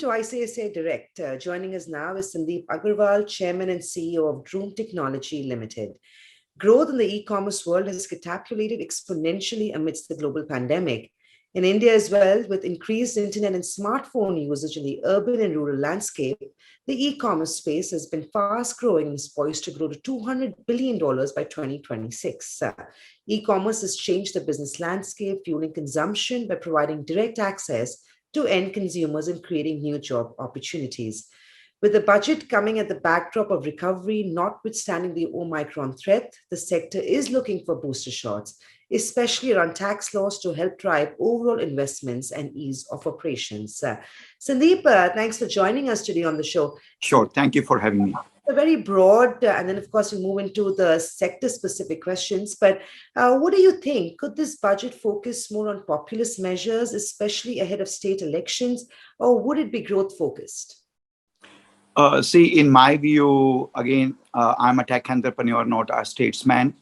Welcome to ICICI Direct. Joining us now is Sandeep Aggarwal, Chairman and CEO of Droom Technology Limited. Growth in the e-commerce world has catapulted exponentially amidst the global pandemic. In India as well, with increased internet and smartphone usage in the urban and rural landscape, the e-commerce space has been fast growing and is poised to grow to $200 billion by 2026. E-commerce has changed the business landscape, fueling consumption by providing direct access to end consumers and creating new job opportunities. With the budget coming at the backdrop of recovery, notwithstanding the Omicron threat, the sector is looking for booster shots, especially around tax laws to help drive overall investments and ease of operations. Sandeep, thanks for joining us today on the show. Sure. Thank you for having me. A very broad, and then of course we move into the sector-specific questions. But what do you think? Could this budget focus more on populist measures, especially ahead of state elections, or would it be growth-focused? In my view, again, I'm a tech entrepreneur, not a statesman,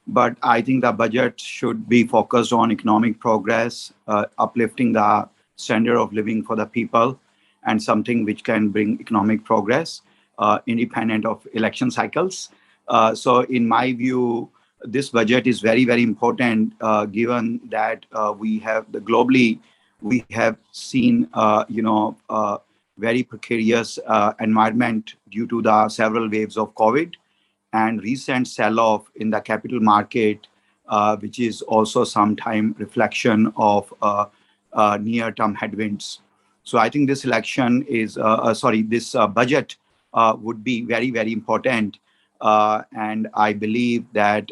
but I think the budget should be focused on economic progress, uplifting the standard of living for the people, and something which can bring economic progress. Independent of election cycles. So in my view, this budget is very, very important, given that globally, we have seen, very precarious environment due to the several waves of COVID and recent sell-off in the capital market, which is also sometime reflection of near-term headwinds. So I think this budget would be very, very important. And I believe that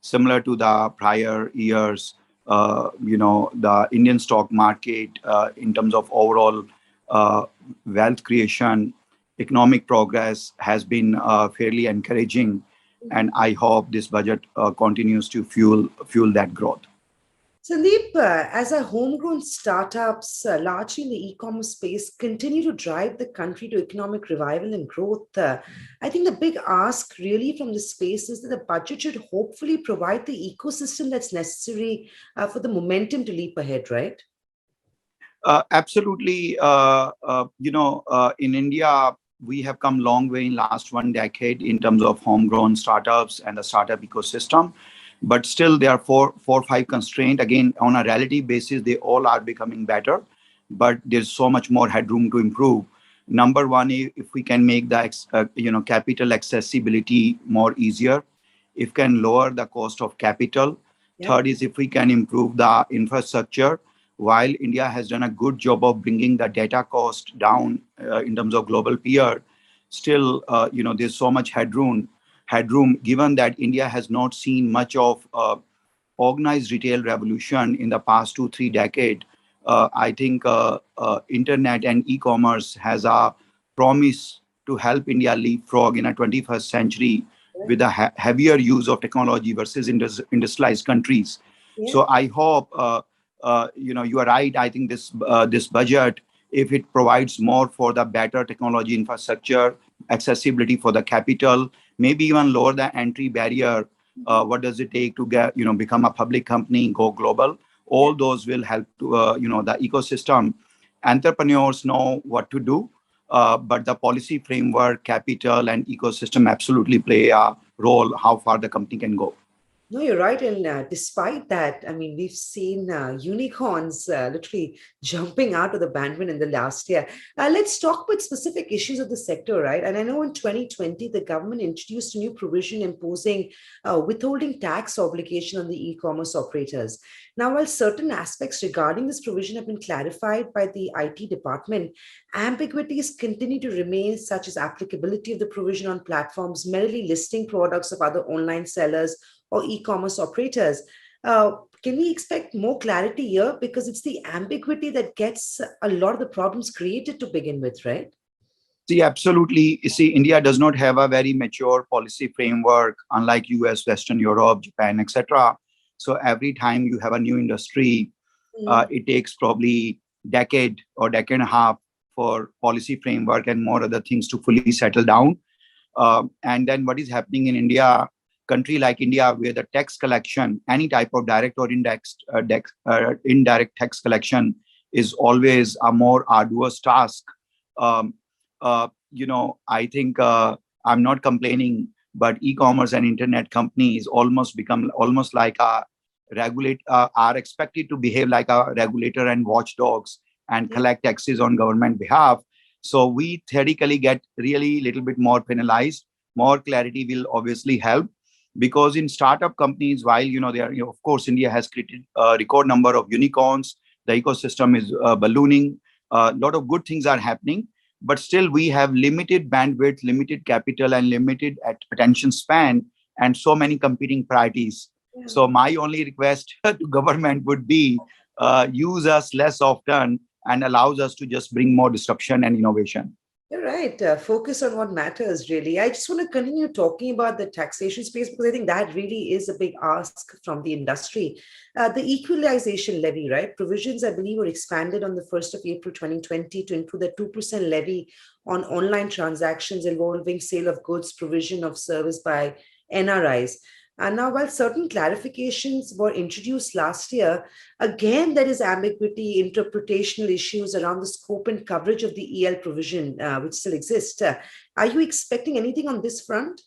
similar to the prior years, the Indian stock market, in terms of overall wealth creation, economic progress has been fairly encouraging. And I hope this budget continues to fuel that growth. Sandeep, as a homegrown startups, largely in the e-commerce space, continue to drive the country to economic revival and growth. I think the big ask really from the space is that the budget should hopefully provide the ecosystem that's necessary for the momentum to leap ahead, right? Absolutely. In India, we have come a long way in last 1 decade in terms of homegrown startups and the startup ecosystem. But still, there are four or five constraints. Again, on a relative basis, they all are becoming better, but there's so much more headroom to improve. Number one, if we can make the capital accessibility more easier, if we can lower the cost of capital. Yeah. Third is if we can improve the infrastructure. While India has done a good job of bringing the data cost down in terms of global peer, still, there's so much headroom, given that India has not seen much of organized retail revolution in the past 2-3 decades. I think internet and e-commerce has a promise to help India leapfrog in a 21st century with a heavier use of technology versus industrialized countries. Yeah. So I hope, you are right. I think this budget, if it provides more for the better technology infrastructure, accessibility for the capital, maybe even lower the entry barrier. What does it take to become a public company, go global? All those will help to, the ecosystem. Entrepreneurs know what to do, but the policy framework, capital, and ecosystem absolutely play a role how far the company can go. No, you're right. And despite that, I mean, we've seen unicorns literally jumping out of the bandwagon in the last year. Let's talk about specific issues of the sector, right? And I know in 2020, the government introduced a new provision imposing withholding tax obligation on the e-commerce operators. Now, while certain aspects regarding this provision have been clarified by the IT department, ambiguities continue to remain, such as applicability of the provision on platforms merely listing products of other online sellers or e-commerce operators. Can we expect more clarity here? Because it's the ambiguity that gets a lot of the problems created to begin with, right? See, absolutely. You see, India does not have a very mature policy framework, unlike US, Western Europe, Japan, etc. So every time you have a new industry, it takes probably decade or decade and a half for policy framework and more other things to fully settle down. And then what is happening in India, country like India, where the tax collection, any type of direct or indirect tax collection is always a more arduous task. Um, I think I'm not complaining, but e-commerce and internet companies almost become almost like a are expected to behave like a regulator and watchdogs and Yeah. collect taxes on government behalf. So we theoretically get really little bit more penalized. More clarity will obviously help, because in startup companies, while they are, of course, India has created a record number of unicorns. The ecosystem is ballooning. A lot of good things are happening, but still we have limited bandwidth, limited capital, and limited attention span, and so many competing priorities. Yeah. So my only request to government would be use us less often and allows us to just bring more disruption and innovation. You're right. Focus on what matters, really. I just want to continue talking about the taxation space because I think that really is a big ask from the industry. The equalization levy, right? Provisions, I believe, were expanded on the 1st of April 2020 to include the 2% levy on online transactions involving sale of goods, provision of service by NRIs. And now, while certain clarifications were introduced last year, again, there is ambiguity, interpretational issues around the scope and coverage of the EL provision, which still exists. Are you expecting anything on this front?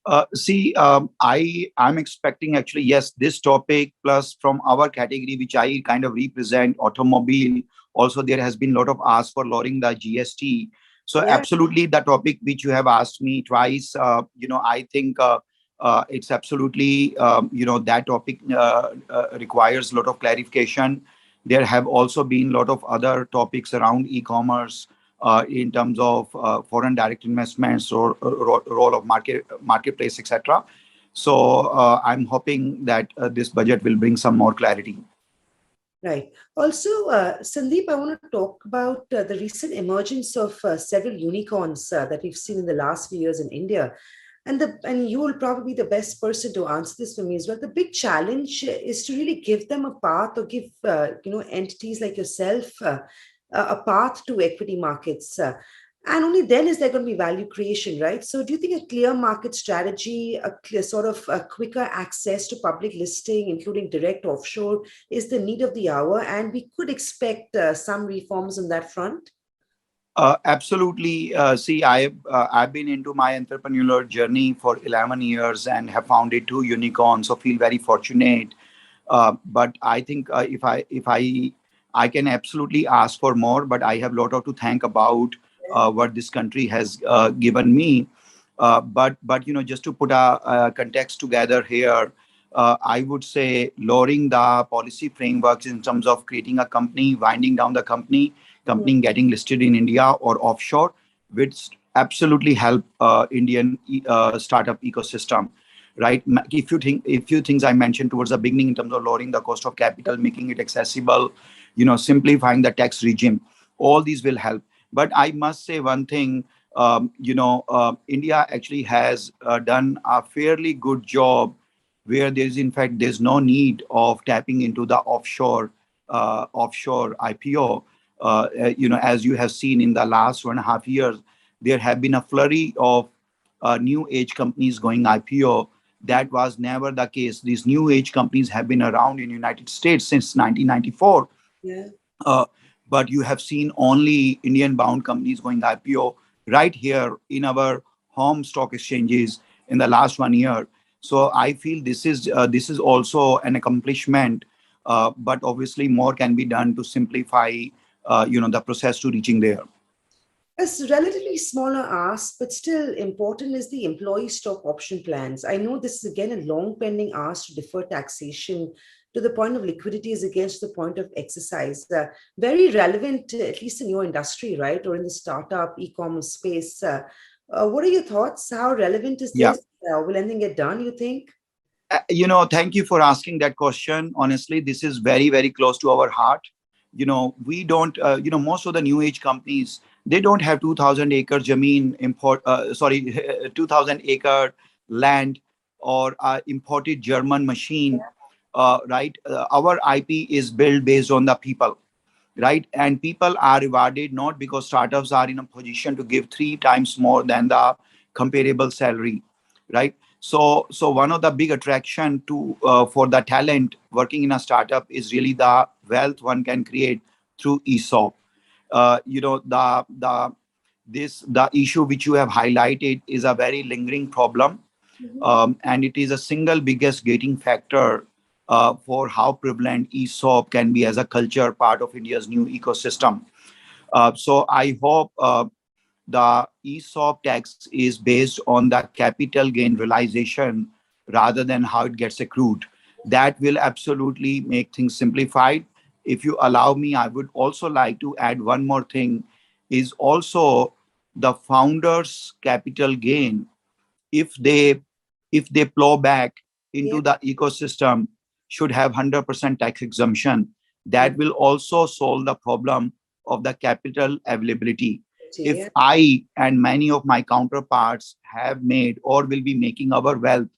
I'm expecting, actually, yes, this topic plus from our category, which I kind of represent, automobile. Also, there has been a lot of ask for lowering the GST. So Yeah. absolutely, the topic which you have asked me twice, I think it's absolutely, that topic requires a lot of clarification. There have also been a lot of other topics around e-commerce, in terms of foreign direct investments or role of marketplace, etc. So I'm hoping that this budget will bring some more clarity. Right. Also, Sandeep, I want to talk about the recent emergence of several unicorns that we've seen in the last few years in India. And you will probably be the best person to answer this for me as well. The big challenge is to really give them a path, or give entities like yourself a path to equity markets. And only then is there going to be value creation, right? So, do you think a clear market strategy, a clear sort of a quicker access to public listing, including direct offshore, is the need of the hour, and we could expect some reforms on that front? Absolutely. I've been into my entrepreneurial journey for 11 years and have founded two unicorns. So feel very fortunate. But I think if I can absolutely ask for more, but I have a lot of to thank about what this country has given me. But just to put a context together here, I would say lowering the policy frameworks in terms of creating a company, winding down the Mhm. company getting listed in India or offshore, which absolutely help Indian startup ecosystem. Right? If you things I mentioned towards the beginning in terms of lowering the cost of capital, making it accessible, simplifying the tax regime, all these will help. But I must say one thing. India actually has done a fairly good job where there's no need of tapping into the offshore IPO. As you have seen in the last 1.5 years, there have been a flurry of new age companies going IPO. That was never the case. These new age companies have been around in United States since 1994. Yeah. uh, but you have seen only Indian bound companies going IPO right here in our home stock exchanges in the last 1 year. So I feel this is also an accomplishment, but obviously more can be done to simplify the process to reaching there. A relatively smaller ask, but still important, is the employee stock option plans. I know this is again a long pending ask to defer taxation to the point of liquidity is against the point of exercise. Very relevant, at least in your industry, right? Or in the startup e-commerce space. What are your thoughts? How relevant is Yeah. this? Will anything get done, you think? Thank you for asking that question. Honestly, this is very, very close to our heart. We don't, most of the new age companies, they don't have 2000 acre jameen import, 2000 acre land or imported German machine, right? Our IP is built based on the people, right? And people are rewarded not because startups are in a position to give three times more than the comparable salary, right? So one of the big attraction to for the talent working in a startup is really the wealth one can create through ESOP. The issue which you have highlighted is a very lingering problem, and it is a single biggest gating factor for how prevalent ESOP can be as a culture part of India's new ecosystem. So I hope the ESOP tax is based on the capital gain realization rather than how it gets accrued. That will absolutely make things simplified. If you allow me, I would also like to add one more thing, is also the founders' capital gain. If they plow back Yeah. into the ecosystem, should have 100% tax exemption. Mm. That will also solve the problem of the capital availability. If Yeah. I and many of my counterparts have made or will be making our wealth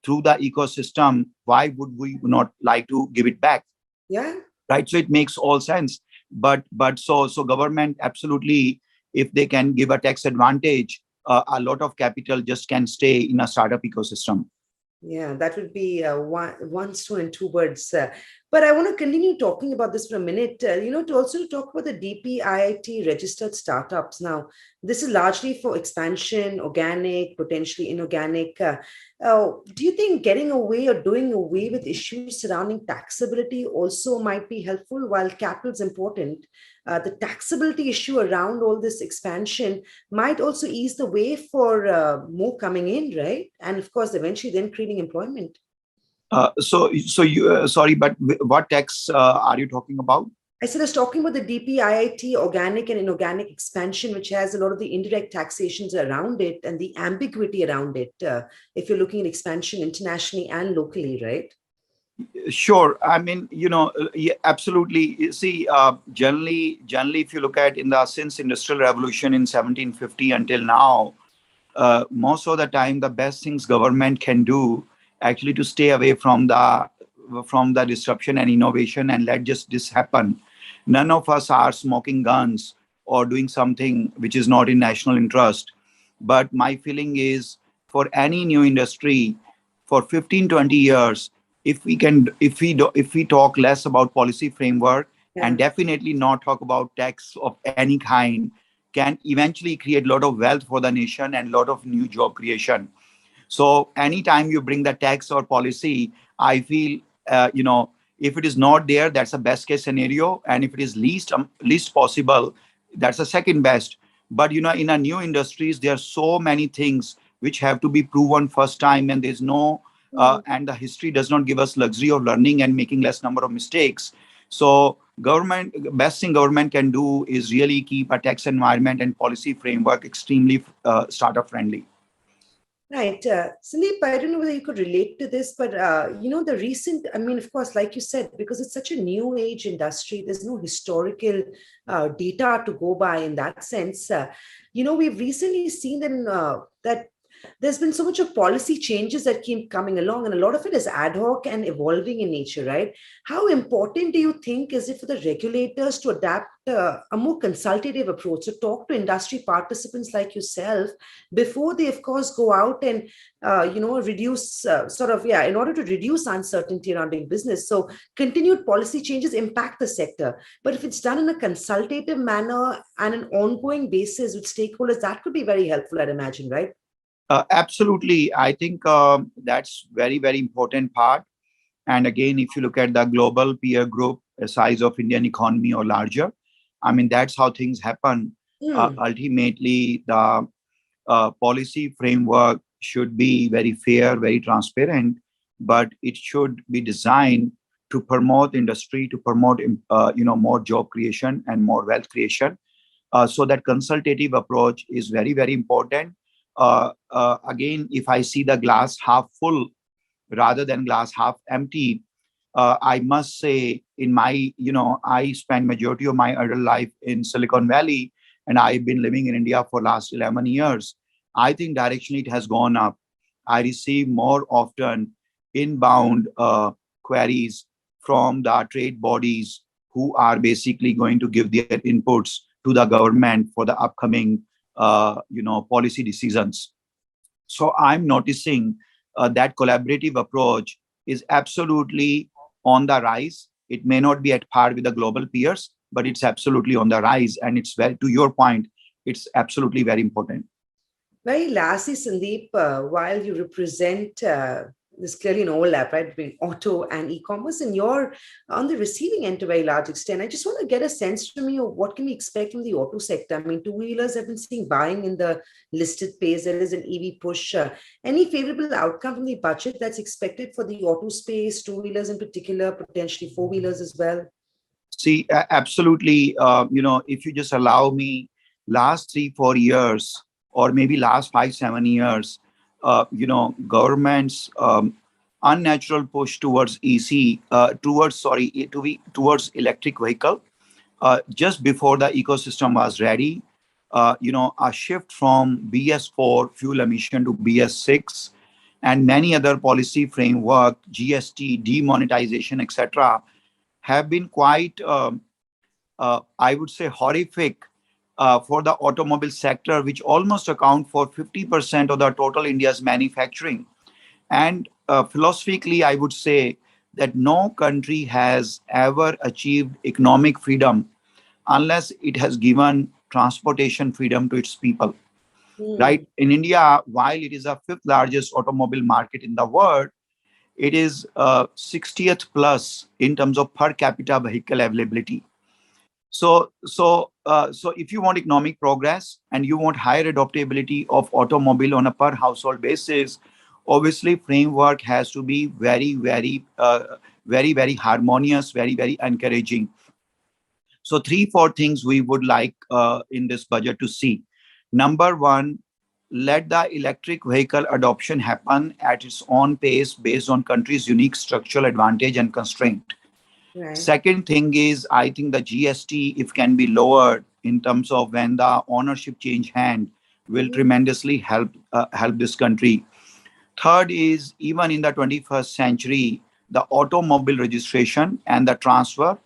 through the ecosystem, why would we not like to give it back? Yeah. Right? So it makes all sense. But government absolutely, if they can give a tax advantage, a lot of capital just can stay in a startup ecosystem. Yeah, that would be one stone and two birds. But I want to continue talking about this for a minute, to also talk about the DPIIT registered startups. Now, this is largely for expansion, organic, potentially inorganic. Do you think getting away or doing away with issues surrounding taxability also might be helpful? While capital is important, the taxability issue around all this expansion might also ease the way for more coming in, right? And of course, eventually then creating employment. Sorry, but what tax are you talking about? I said I was talking about the DPIIT organic and inorganic expansion, which has a lot of the indirect taxations around it and the ambiguity around it. If you're looking at expansion internationally and locally, right? Sure. I mean, yeah, absolutely. You see, generally, if you look at in the since industrial revolution in 1750 until now, most of the time, the best things government can do actually to stay away from the disruption and innovation and let just this happen. None of us are smoking guns or doing something which is not in national interest. But my feeling is for any new industry, for 15, 20 years, if we talk less about policy framework and Yeah. definitely not talk about tax of any kind, can eventually create a lot of wealth for the nation and a lot of new job creation. So anytime you bring the tax or policy, I feel, if it is not there, that's a best case scenario, and if it is least possible, that's a second best. But in a new industries, there are so many things which have to be proven first time, and there's no Mm. and the history does not give us luxury of learning and making less number of mistakes. So government best thing government can do is really keep a tax environment and policy framework extremely startup friendly. Right. Sandeep, I don't know whether you could relate to this, but, the recent, I mean, of course, like you said, because it's such a new age industry, there's no historical data to go by in that sense. We've recently seen that there's been so much of policy changes that keep coming along, and a lot of it is ad hoc and evolving in nature, right? How important do you think is it for the regulators to adapt a more consultative approach, to talk to industry participants like yourself before they, of course, go out and, reduce in order to reduce uncertainty around doing business? So continued policy changes impact the sector. But if it's done in a consultative manner and an ongoing basis with stakeholders, that could be very helpful, I'd imagine, right? Absolutely. I think that's very, very important part. And again, if you look at the global peer group, the size of Indian economy or larger, I mean, that's how things happen. Hmm. Ultimately, the policy framework should be very fair, very transparent, but it should be designed to promote industry, to promote more job creation and more wealth creation. So that consultative approach is very, very important. Again, if I see the glass half full rather than glass half empty, I must say, I spent majority of my adult life in Silicon Valley, and I've been living in India for last 11 years. I think directionally it has gone up. I receive more often inbound queries from the trade bodies who are basically going to give their inputs to the government for the upcoming, policy decisions. So I'm noticing that collaborative approach is absolutely on the rise. It may not be at par with the global peers, but it's absolutely on the rise. And it's very, to your point, it's absolutely very important. Very lastly, Sandeep, while you represent there's clearly an overlap, right, between auto and e-commerce, and you're on the receiving end to a very large extent. I just want to get a sense from you of what can we expect from the auto sector. I mean, two-wheelers have been seeing buying in the listed pace. There is an EV push. Any favorable outcome from the budget that's expected for the auto space, two-wheelers in particular, potentially four-wheelers as well? See, absolutely. If you just allow me, last 3-4 years, or maybe last 5-7 years, government's unnatural push towards towards electric vehicle, just before the ecosystem was ready. A shift from BS4 fuel emission to BS6, and many other policy framework, GST, demonetization, etc., have been quite, I would say, horrific for the automobile sector, which almost account for 50% of the total India's manufacturing. And philosophically, I would say that no country has ever achieved economic freedom unless it has given transportation freedom to its people. Right? In India, while it is the fifth largest automobile market in the world, it is 60th plus in terms of per capita vehicle availability. So if you want economic progress and you want higher adoptability of automobile on a per household basis, obviously framework has to be very, very harmonious, very, very encouraging. So 3-4 things we would like in this budget to see. Number one, let the electric vehicle adoption happen at its own pace based on country's unique structural advantage and constraint. Right. Second thing is, I think the GST, if can be lowered in terms of when the ownership change hand, will tremendously help this country. Third is, even in the 21st century, the automobile registration and the transfer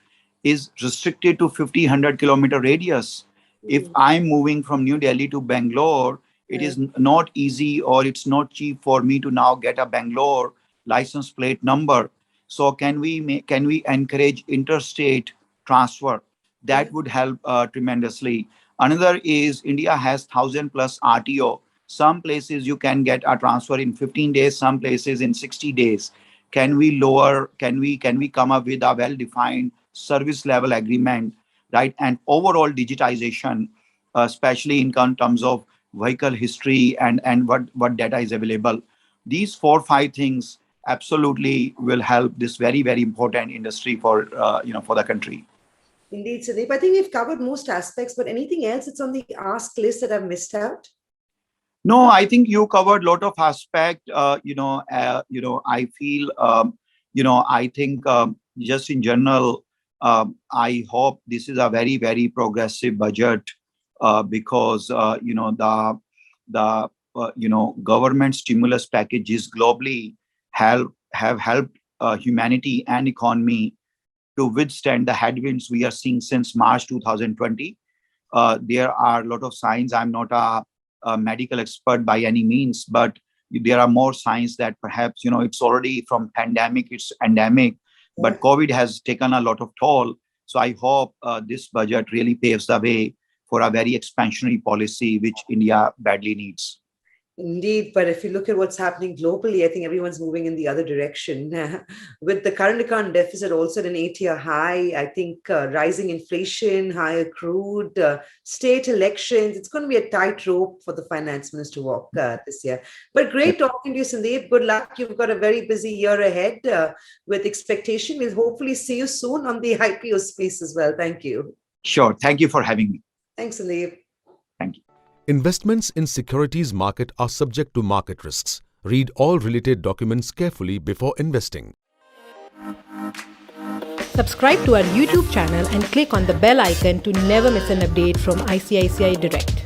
is restricted to 50-100 kilometer radius. If I'm moving from New Delhi to Bangalore, it is not easy, or it's not cheap for me to now get a Bangalore license plate number. So can we encourage interstate transfer? That would help tremendously. Another is, India has 1,000 plus RTO. Some places you can get a transfer in 15 days, some places in 60 days. Can we come up with a well-defined service level agreement, right? And overall digitization, especially in terms of vehicle history and what data is available. These 4-5 things absolutely will help this very, very important industry for the country. Indeed, Sandeep. I think we've covered most aspects, but anything else that's on the ask list that I've missed out? No, I think you covered a lot of aspect. I feel, I think just in general, I hope this is a very, very progressive budget because the government stimulus packages globally have helped humanity and economy to withstand the headwinds we are seeing since March 2020. There are a lot of signs. I'm not a medical expert by any means, but there are more signs that perhaps, it's already from pandemic, it's endemic, but COVID has taken a lot of toll. So I hope this budget really paves the way for a very expansionary policy, which India badly needs. Indeed, but if you look at what's happening globally, I think everyone's moving in the other direction. With the current account deficit also at an 8-year high, I think rising inflation, higher crude, state elections, it's going to be a tightrope for the finance minister to walk this year. But great talking to you, Sandeep. Good luck. You've got a very busy year ahead with expectation. We'll hopefully see you soon on the IPO space as well. Thank you. Sure. Thank you for having me. Thanks, Sandeep. Thank you. Investments in securities market are subject to market risks. Read all related documents carefully before investing. Subscribe to our YouTube channel and click on the bell icon to never miss an update from ICICI Direct.